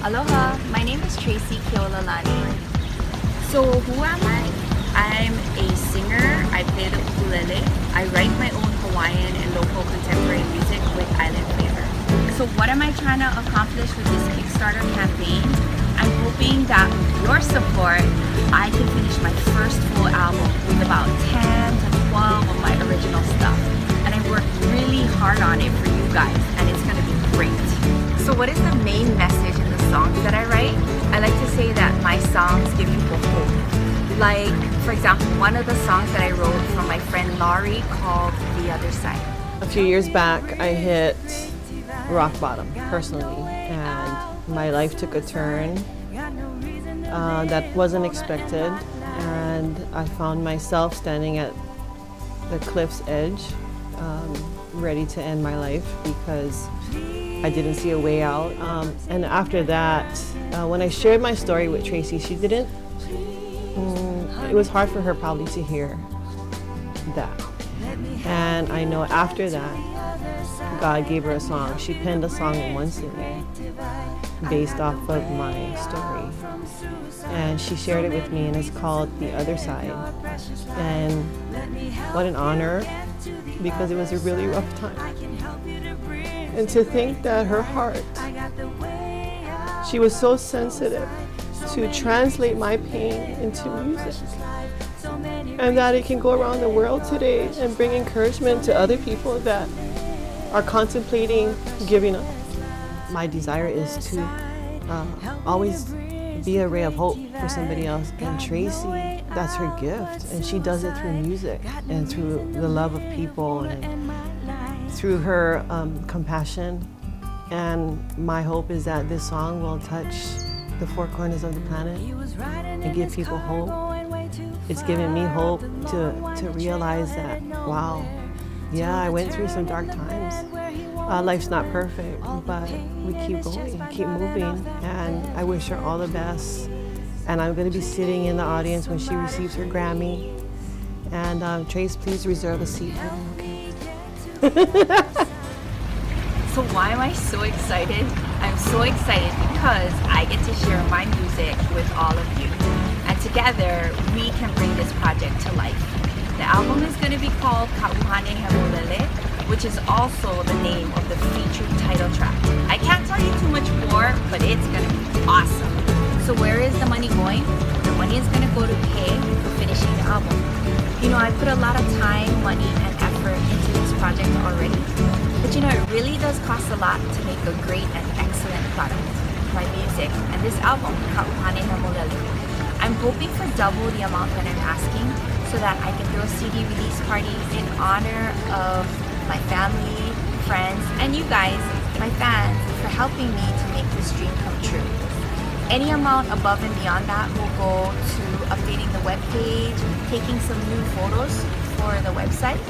Aloha, my name is Tracie Keolalani. So who am I? I'm a singer, I play the ukulele, I write my own Hawaiian and local contemporary music with island flavor. So what am I trying to accomplish with this Kickstarter campaign? I'm hoping that with your support, I can finish my first full album with about 10 to 12 of my original stuff. And I worked really hard on it for you guys, and it's gonna be great. So what is the main message in the songs that I write? I like to say that my songs give people hope. Like, for example, one of the songs that I wrote from my friend Laurie called The Other Side. A few years back, I hit rock bottom personally, and my life took a turn that wasn't expected, and I found myself standing at the cliff's edge, ready to end my life because I didn't see a way out. And after that, when I shared my story with Tracie, she didn't, it was hard for her probably to hear that. And I know after that, God gave her a song. She penned a song in one sitting based off of my story. And she shared it with me, and it's called The Other Side. And what an honor, because it was a really rough time. And to think that her heart, she was so sensitive to translate my pain into music. And that it can go around the world today and bring encouragement to other people that are contemplating giving up. My desire is to always be a ray of hope for somebody else. And Tracie, that's her gift. And she does it through music and through the love of people and through her compassion. And my hope is that this song will touch the four corners of the planet and give people hope. It's given me hope to realize that, wow, yeah, I went through some dark times. Life's not perfect, but we keep going, keep moving, and I wish her all the best. And I'm going to be sitting in the audience when she receives her Grammy. And Trace, please reserve a seat for me, okay? So why am I so excited? I'm so excited because I get to share my music with all of you. And together, we can bring this project to life. The album is going to be called Uhane Hemolele, which is also the name of the featured title track. I can't tell you too much more, but it's going to be awesome. So where is the money going? The money is going to go to pay for finishing the album. You know, I put a lot of time, money, and effort into this project already. But you know, it really does cost a lot to make a great and excellent product. My music and this album, Uhane Hemolele. I'm hoping for double the amount that I'm asking so that I can throw a CD release party in honor of my family, friends, and you guys, my fans, for helping me to make this dream come true. Any amount above and beyond that will go to updating the webpage, taking some new photos for the website,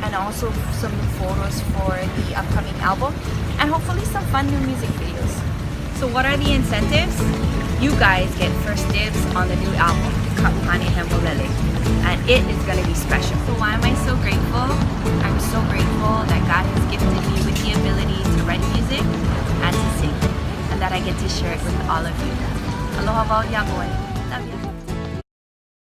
and also some new photos for the upcoming album, and hopefully some fun new music videos. So what are the incentives? You guys get first dibs on the new album, Uhane Hemolele, and it is going to be special. So why am I so grateful? I'm so grateful that God has gifted me with the ability to write music and to sing, and that I get to share it with all of you. Aloha wau yamoe. Love you.